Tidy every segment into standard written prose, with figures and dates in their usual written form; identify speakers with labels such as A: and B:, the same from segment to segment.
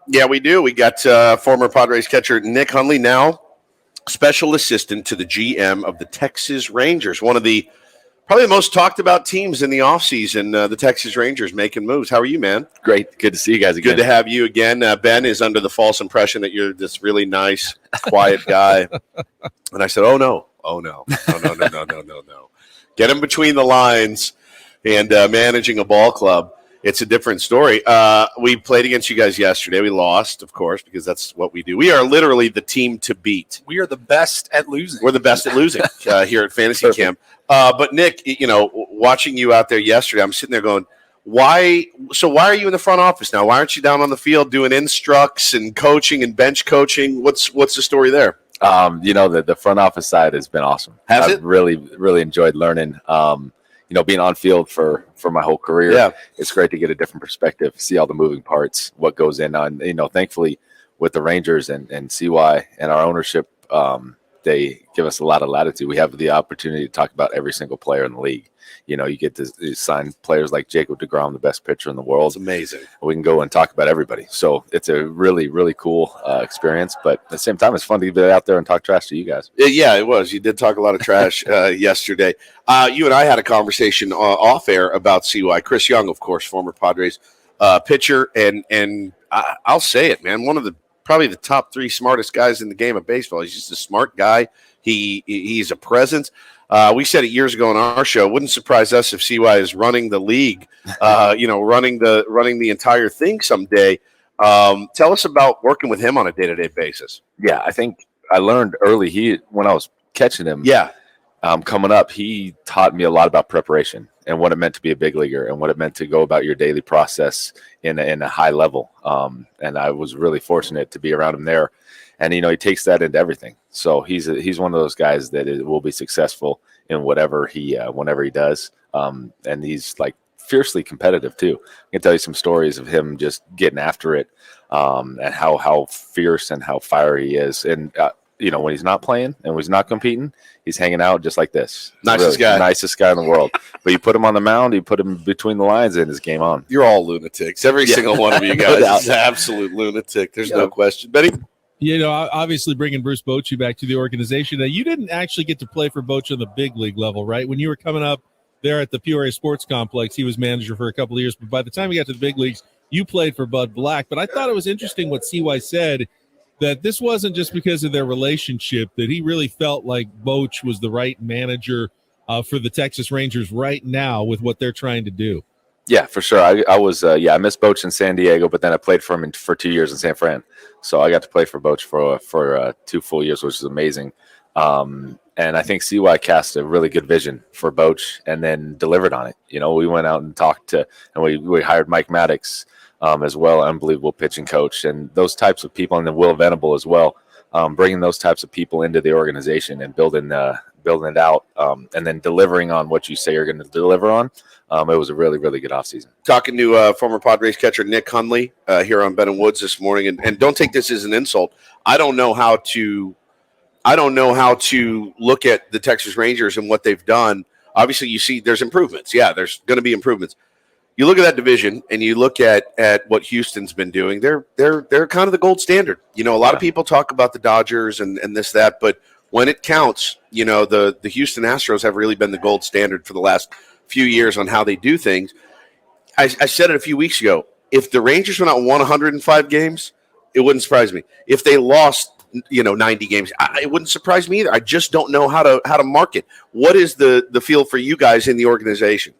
A: Yeah, we do. We got former Padres catcher Nick Hundley, now special assistant to the GM of the Texas Rangers, one of the probably the most talked about teams in the offseason, the Texas Rangers making moves. How are you, man?
B: Great. Good to see you guys again.
A: Good to have you again. Ben is under the false impression that you're this really nice, quiet guy. And I said, oh, no. No. Get him between the lines and managing a ball club. It's a different story. We played against you guys yesterday. We lost, of course, because that's what we do. We are literally the team to beat.
C: We are the best at losing.
A: We're the best at losing here at Fantasy Camp. But, Nick, watching you out there yesterday, I'm sitting there going, why are you in the front office now? Why aren't you down on the field doing instructs and coaching and bench coaching? What's the story there?
B: The front office side has been awesome. I've really, really enjoyed learning. Being on field for my whole career.
A: Yeah.
B: It's great to get a different perspective, see all the moving parts, what goes in on. Thankfully with the Rangers and CY and our ownership, they give us a lot of latitude. We have the opportunity to talk about every single player in the league. You get to sign players like Jacob deGrom, the best pitcher in the world.
A: It's amazing.
B: We can go and talk about everybody. So it's a really, really cool experience. But at the same time, it's fun to get out there and talk trash to you guys.
A: Yeah, it was. You did talk a lot of trash yesterday. You and I had a conversation off air about CY. Chris Young, of course, former Padres pitcher. And I'll say it, man, one of the probably the top 3 smartest guys in the game of baseball. He's just a smart guy. He's a presence. We said it years ago on our show. Wouldn't surprise us if CY is running the league, running the entire thing someday. Tell us about working with him on a day-to-day basis.
B: Yeah, I think I learned early. When I was catching him, coming up, he taught me a lot about preparation and what it meant to be a big leaguer and what it meant to go about your daily process in a high level. And I was really fortunate to be around him there. And, he takes that into everything. So he's one of those guys that will be successful in whatever whenever he does. And he's like fiercely competitive too. I can tell you some stories of him just getting after it and how fierce and how fiery he is. And, when he's not playing and when he's not competing, he's hanging out just like this.
A: Nicest
B: guy in the world. But you put him on the mound, you put him between the lines, and it's game on.
A: You're all lunatics. Every single one of you guys is an absolute lunatic. There's no question. Betty?
D: Obviously bringing Bruce Bochy back to the organization. Now, you didn't actually get to play for Bochy on the big league level, right? When you were coming up there at the Peoria Sports Complex, he was manager for a couple of years. But by the time you got to the big leagues, you played for Bud Black. But I thought it was interesting what CY said, that this wasn't just because of their relationship, that he really felt like Boch was the right manager for the Texas Rangers right now with what they're trying to do.
B: Yeah, for sure. I was I missed Boch in San Diego, but then I played for him for 2 years in San Fran. So I got to play for Boch for 2 full years, which is amazing. And I think CY cast a really good vision for Boch and then delivered on it. We went out and talked to, and we hired Mike Maddox as well, unbelievable pitching coach, and those types of people, and then Will Venable as well, bringing those types of people into the organization and building it out, and then delivering on what you say you're going to deliver on. It was a really, really good offseason.
A: Talking to former Padres catcher Nick Hundley here on Ben and Woods this morning, and don't take this as an insult. I don't know how to look at the Texas Rangers and what they've done. Obviously, you see there's improvements. Yeah, there's going to be improvements. You look at that division and you look at what Houston's been doing. They're kind of the gold standard. A lot of people talk about the Dodgers and this, that, but when it counts, the Houston Astros have really been the gold standard for the last few years on how they do things. I said it a few weeks ago. If the Rangers went out and won 105 games, it wouldn't surprise me. If they lost, 90 games, it wouldn't surprise me either. I just don't know how to market. What is the feel for you guys in the organization?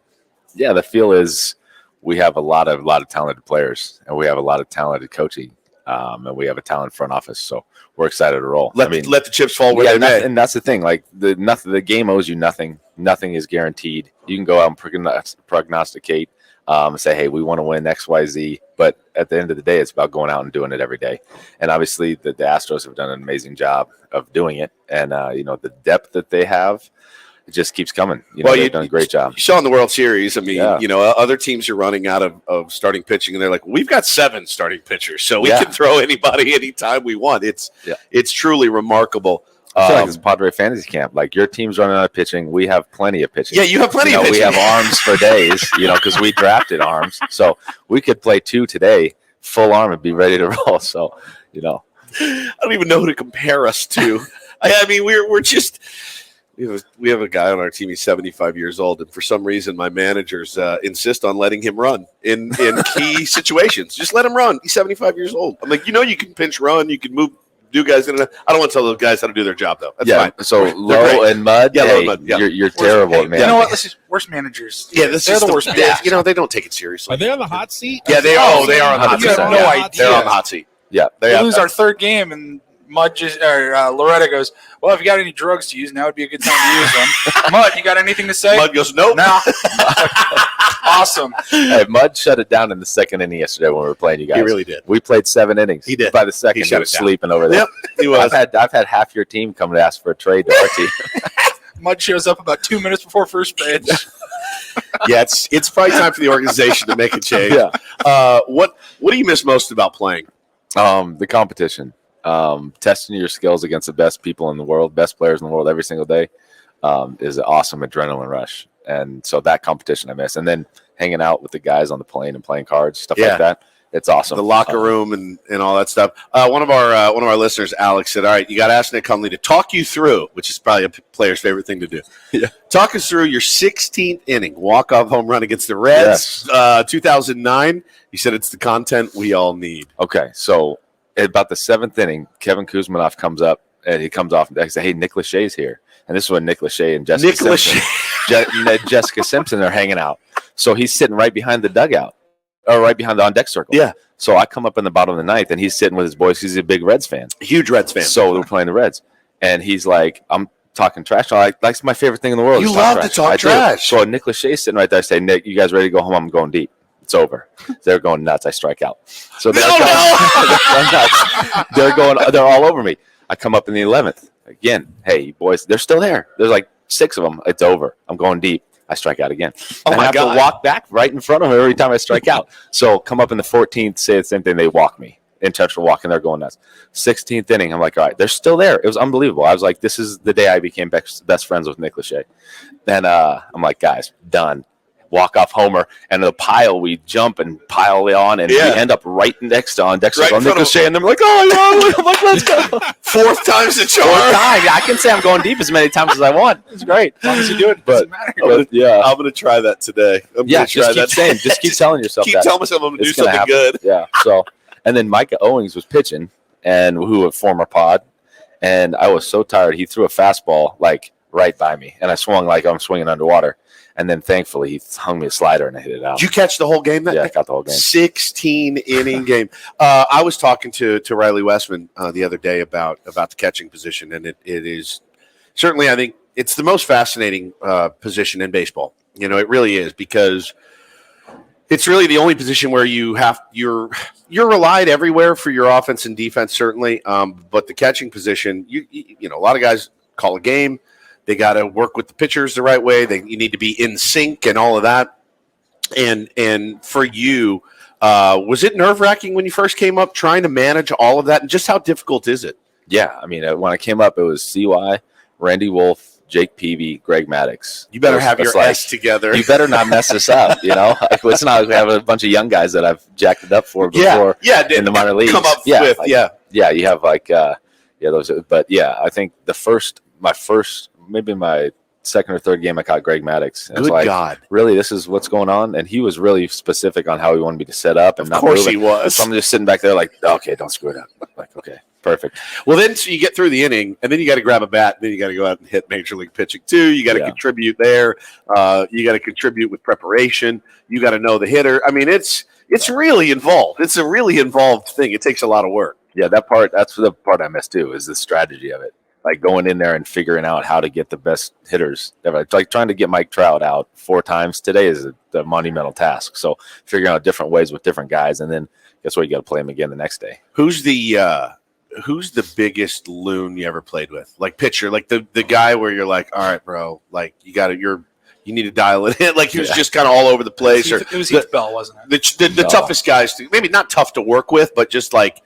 B: Yeah, the feel is we have a lot of talented players, and we have a lot of talented coaching, and we have a talented front office. So we're excited to roll.
A: Let the chips fall where they may.
B: And that's the thing. Like the game owes you nothing. Nothing is guaranteed. You can go out and prognosticate, and say, hey, we want to win X, Y, Z. But at the end of the day, it's about going out and doing it every day. And obviously, the Astros have done an amazing job of doing it. And the depth that they have, it just keeps coming. They've done a great job.
A: You saw in the World Series, other teams are running out of starting pitching, and they're like, we've got 7 starting pitchers, so we can throw anybody anytime we want. It's truly remarkable.
B: I feel like it's a Padre fantasy camp. Like, your team's running out of pitching. We have plenty of pitching.
A: Yeah, you have plenty of pitching.
B: We have arms for days, because we drafted arms. So we could play 2 today, full arm and be ready to roll. So,
A: I don't even know who to compare us to. I mean, we're just we have a guy on our team. He's 75 years old, and for some reason, my managers insist on letting him run in key situations. Just let him run. He's 75 years old. I'm like, you can pinch run, you can move. Do guys in? I don't want to tell those guys how to do their job though. That's fine.
B: So Low and Mud,
A: Low and Mud. Yeah.
B: You're terrible, man.
C: You know what? This is worst managers.
A: Yeah, they're the worst managers. They don't take it seriously.
D: Are they on the hot seat?
A: Yeah, they are. They are on the hot seat.
C: You have no idea.
A: They're on the hot seat.
B: Yeah,
C: we lose our third game, and Mud Loretta goes, well, if you got any drugs to use, now would be a good time to use them. Mud, you got anything to say?
A: Mud goes, nope.
C: No. Awesome.
B: Hey, Mud shut it down in the second inning yesterday when we were playing you guys.
A: He really did.
B: We played 7 innings.
A: He did.
B: By the second, he was sleeping over there.
A: Yep, he was.
B: I've had half your team come to ask for a trade to our team.
C: Mud shows up about 2 minutes before first pitch.
A: Yeah, it's probably time for the organization to make a change.
B: Yeah.
A: What do you miss most about playing?
B: The competition. Testing your skills against the best people in the world, best players in the world every single day is an awesome adrenaline rush. And so that competition I miss. And then hanging out with the guys on the plane and playing cards, stuff like that. It's awesome.
A: The locker room and all that stuff. One of our listeners, Alex, said, all right, you got to ask Nick Hundley to talk you through, which is probably a player's favorite thing to do.
B: Yeah.
A: Talk us through your 16th inning walk-off home run against the Reds, 2009. You said it's the content we all need.
B: Okay, so at about the 7th inning, Kevin Kuzmanoff comes up, and he comes off and I say, hey, Nick Lachey's here. And this is when Nick Lachey and Jessica Simpson are hanging out. So he's sitting right behind the dugout, or right behind the on-deck circle.
A: Yeah.
B: So I come up in the bottom of the 9th, and he's sitting with his boys. He's a big Reds fan.
A: Huge Reds fan.
B: So we're playing the Reds. And he's like, I'm talking trash. I'm like, that's my favorite thing in the world.
A: You love to talk trash.
B: So Nick Lachey's sitting right there. I say, Nick, you guys ready to go home? I'm going deep. It's over. They're going nuts. I strike out. So they're going nuts. They're all over me. I come up in the 11th. Again, hey, boys, they're still there. There's like 6 of them. It's over. I'm going deep. I strike out again.
A: Oh,
B: I have to walk back right in front of them every time I strike out. So come up in the 14th, say the same thing. They walk me. Intentional walking. They're going nuts. 16th inning, I'm like, all right, they're still there. It was unbelievable. I was like, this is the day I became best friends with Nick Lachey. Then I'm like, guys, done. Walk off homer, and the pile, we jump and pile on, and we end up right next to on Nick Lachey, and they're like, oh, I'm like, let's go.
A: 4th time's the charm.
B: 4th time. I can say I'm going deep as many times as I want. It's great.
C: As long as you do it, it doesn't matter.
A: I'm going to try that today.
B: Just keep telling yourself
A: keep
B: that.
A: telling myself I'm going to do something
B: happen.
A: good.
B: Yeah. So, and then Micah Owings was pitching, and who a former pod, and I was so tired. He threw a fastball like right by me, and I swung like I'm swinging underwater. And then thankfully he hung me a slider and I hit it out.
A: Did you catch the whole game?
B: Yeah, I got the whole game.
A: 16-inning game. I was talking to Riley Westman the other day about the catching position, and it is certainly, I think, it's the most fascinating position in baseball. It really is, because it's really the only position where you're relied everywhere for your offense and defense, certainly. But the catching position, a lot of guys call a game. They got to work with the pitchers the right way. You need to be in sync and all of that. And for you, was it nerve-wracking when you first came up trying to manage all of that? And just how difficult is it?
B: Yeah, I mean, when I came up, it was CY, Randy Wolf, Jake Peavy, Greg Maddox.
A: You better have your S together.
B: You better not mess this up, It's not like we have a bunch of young guys that I've jacked it up for before in the minor leagues.
A: Come up you have
B: those. But yeah, I think maybe my second or third game, I caught Greg Maddox.
A: Good God.
B: Really, this is what's going on? And he was really specific on how he wanted me to set up. And
A: of course he was.
B: So I'm just sitting back there like, okay, don't screw it up. Like, okay, perfect.
A: Well, then so you get through the inning, and then you got to grab a bat, and then you got to go out and hit major league pitching too. You got to contribute there. You got to contribute with preparation. You got to know the hitter. I mean, it's really involved. It's a really involved thing. It takes a lot of work.
B: Yeah, that's the part I miss too, is the strategy of it. Like going in there and figuring out how to get the best hitters. Like trying to get Mike Trout out 4 times today is a monumental task. So figuring out different ways with different guys, and then guess what? You got to play them again the next day.
A: Who's the biggest loon you ever played with? Like pitcher, like the guy where you're like, all right, bro, like you need to dial it in. Like he was just kind of all over the place.
C: It was Heath Bell, wasn't it?
A: The toughest guys, maybe not tough to work with, but just like,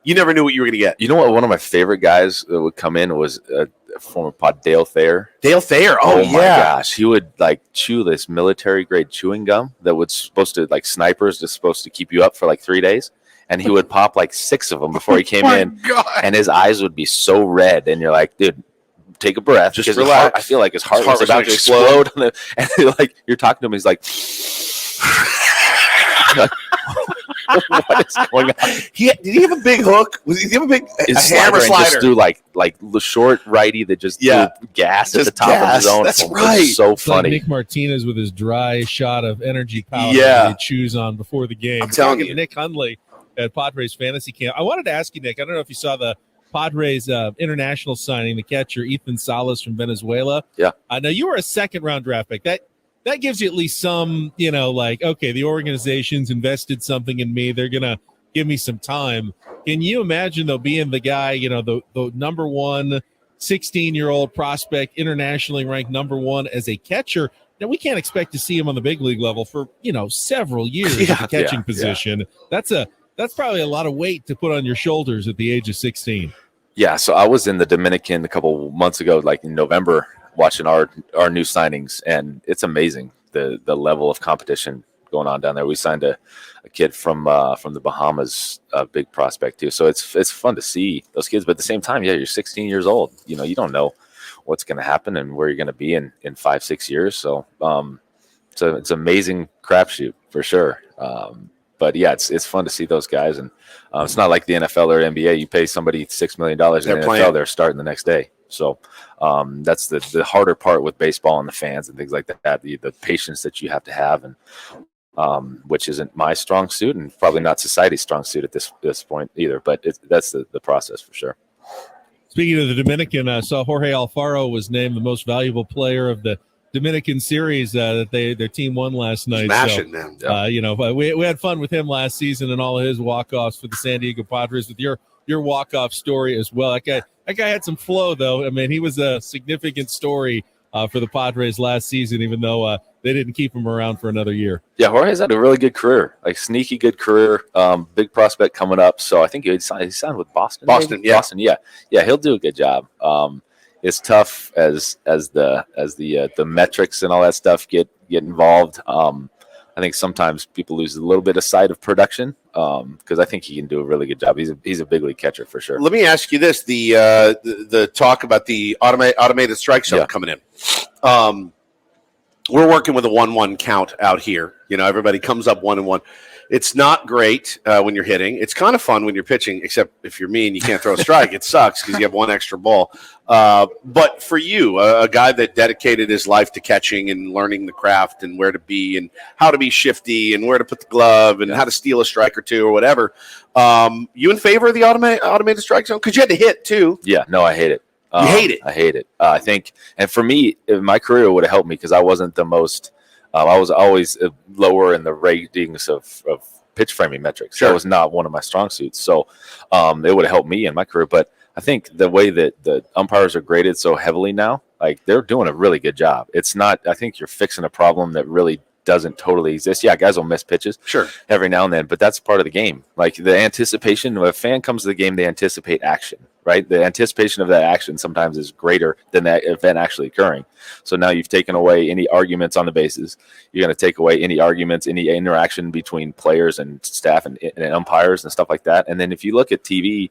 A: you never knew what you were going to get.
B: You know what? One of my favorite guys that would come in was a former pod, Dale Thayer.
A: Dale Thayer. Oh
B: my gosh. He would like chew this military grade chewing gum that was supposed to, like snipers, just supposed to keep you up for like 3 days. and he would pop like 6 of them before he came in,
C: God.
B: and his eyes would be so red, and you're like, dude, take a breath.
A: Just
B: because
A: relax.
B: I feel like his heart was about to explode. And like you're talking to him, he's like, what is going on?
A: Did he have a big hook? Did he have a big
B: hammer slider? Just do like the short righty that just threw gas at the top of his own.
A: That's right.
B: It's so
D: It's
B: funny.
D: like Nick Martinez with his dry shot of energy powder
A: Yeah.
D: that he chews on before the game.
A: I'm telling you.
D: Nick Hundley at Padres Fantasy Camp. I wanted to ask you, Nick, I don't know if you saw the Padres international signing, the catcher Ethan Salas from Venezuela.
B: Yeah.
D: I know you were a second-round draft pick. That gives you at least some, like, okay, the organization's invested something in me. They're going to give me some time. Can you imagine, though, being the guy, the number one 16-year-old prospect, internationally ranked number one as a catcher? Now, we can't expect to see him on the big league level for, several years at the catching position. That's probably a lot of weight to put on your shoulders at the age of 16.
B: Yeah, so I was in the Dominican a couple months ago, like in November, watching our new signings, and it's amazing the level of competition going on down there. We signed a kid from the Bahamas, a big prospect too. So it's fun to see those kids, but at the same time, yeah, you're 16 years old. You don't know what's going to happen and where you're going to be in 5-6 years. So it's an amazing crapshoot for sure. But yeah, it's fun to see those guys, and it's not like the NFL or NBA. You pay somebody $6 million in the NFL, they're starting the next day. So that's the harder part with baseball and the fans and things like that. The patience that you have to have, and which isn't my strong suit, and probably not society's strong suit at this point either. But that's the process for sure.
D: Speaking of the Dominican, I saw Jorge Alfaro was named the most valuable player of the Dominican series that their team won last night.
A: Smashing them.
D: We had fun with him last season and all of his walk-offs for the San Diego Padres with your walk-off story as well. That guy had some flow, though. I mean, he was a significant story for the Padres last season, even though they didn't keep him around for another year.
B: Yeah, Jorge's had a really good career, like sneaky good career, big prospect coming up. So I think he signed with Boston.
A: Boston,
B: maybe?
A: yeah.
B: Boston, yeah. He'll do a good job. It's tough as the metrics and all that stuff get involved. I think sometimes people lose a little bit of sight of production because I think he can do a really good job. He's a big league catcher for sure.
A: Let me ask you this: the talk about the automated strike zone coming in. We're working with a 1-1 count out here. Everybody comes up 1-1. It's not great when you're hitting. It's kind of fun when you're pitching, except if you're me and you can't throw a strike. It sucks because you have one extra ball. But for you, a guy that dedicated his life to catching and learning the craft and where to be and how to be shifty and where to put the glove and how to steal a strike or two or whatever, you in favor of the automated strike zone? Because you had to hit, too.
B: Yeah, no, I hate it.
A: You hate it?
B: I hate it. I think, and for me, my career would have helped me because I wasn't the most I was always lower in the ratings of pitch framing metrics.
A: Sure.
B: That was not one of my strong suits. So it would have helped me in my career. But I think the way that the umpires are graded so heavily now, like they're doing a really good job. It's not, I think you're fixing a problem that really doesn't totally exist. Yeah, guys will miss pitches every now and then, but that's part of the game. Like the anticipation, when a fan comes to the game, they anticipate action, right? The anticipation of that action sometimes is greater than that event actually occurring. So now you've taken away any arguments on the bases. You're going to take away any arguments, any interaction between players and staff and umpires and stuff like that. And then if you look at TV,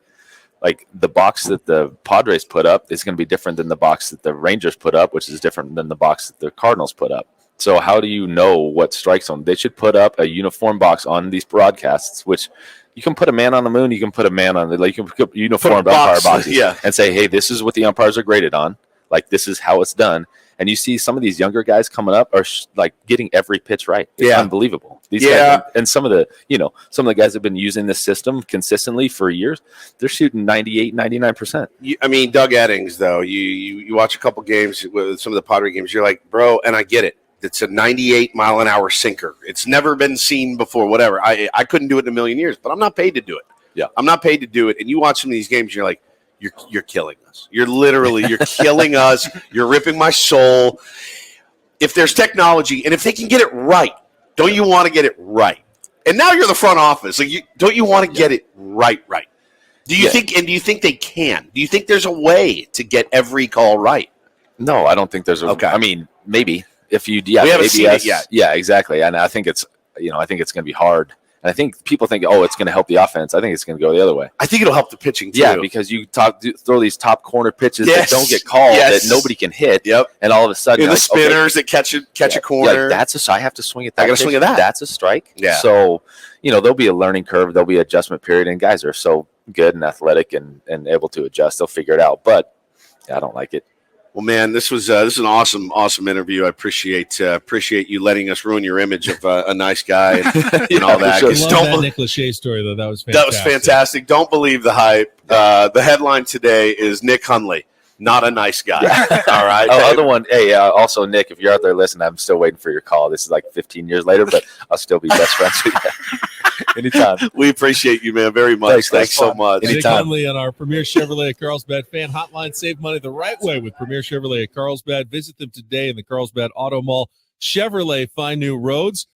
B: like the box that the Padres put up is going to be different than the box that the Rangers put up, which is different than the box that the Cardinals put up. So how do you know what strike zone? They should put up a uniform box on these broadcasts, which you can put a man on the moon. You can put a man on you can put uniform umpire boxes and say, hey, this is what the umpires are graded on. Like, this is how it's done. And you see some of these younger guys coming up are like getting every pitch right. It's unbelievable. These guys, and some of the guys have been using this system consistently for years. They're shooting 98, 99%.
A: I mean, Doug Eddings, though, you watch a couple games with some of the Padre games, you're like, bro, and I get it. It's a 98-mile-an-hour sinker. It's never been seen before, whatever. I couldn't do it in a million years, but I'm not paid to do it.
B: Yeah,
A: I'm not paid to do it. And you watch some of these games, you're like, you're killing us. You're killing us. You're ripping my soul. If there's technology, and if they can get it right, don't you want to get it right? And now you're the front office. Like, don't you want to get it right? Do you think? And do you think they can? Do you think there's a way to get every call right?
B: No, I don't think there's a. Okay. I mean, maybe. If you,
A: we haven't seen it yet.
B: Yeah, exactly. And I think it's going to be hard. And I think people think, oh, it's going to help the offense. I think it's going to go the other way.
A: I think it'll help the pitching too.
B: Yeah, because you throw these top corner pitches
A: Yes.
B: that don't get called,
A: Yes.
B: that nobody can hit.
A: Yep.
B: And all of a sudden,
A: And the spinners that catch a corner.
B: I have to swing at that.
A: I got to swing at that.
B: That's a strike.
A: Yeah.
B: So, there'll be a learning curve. There'll be an adjustment period. And guys are so good and athletic and able to adjust. They'll figure it out. But I don't like it.
A: Well, man, this is an awesome interview. I appreciate you letting us ruin your image of a nice guy and all that.
D: I love that Nick Lachey story, though. That was fantastic.
A: That was fantastic. Don't believe the hype. The headline today is Nick Hundley, not a nice guy. All right.
B: Other one. Hey, also, Nick, if you're out there listening, I'm still waiting for your call. This is like 15 years later, but I'll still be best friends with you. Anytime.
A: We appreciate you, man, very much. Thanks so much.
D: Nick Hundley on our Premier Chevrolet at Carlsbad fan hotline. Save money the right way with Premier Chevrolet at Carlsbad. Visit them today in the Carlsbad Auto Mall. Chevrolet, find new roads.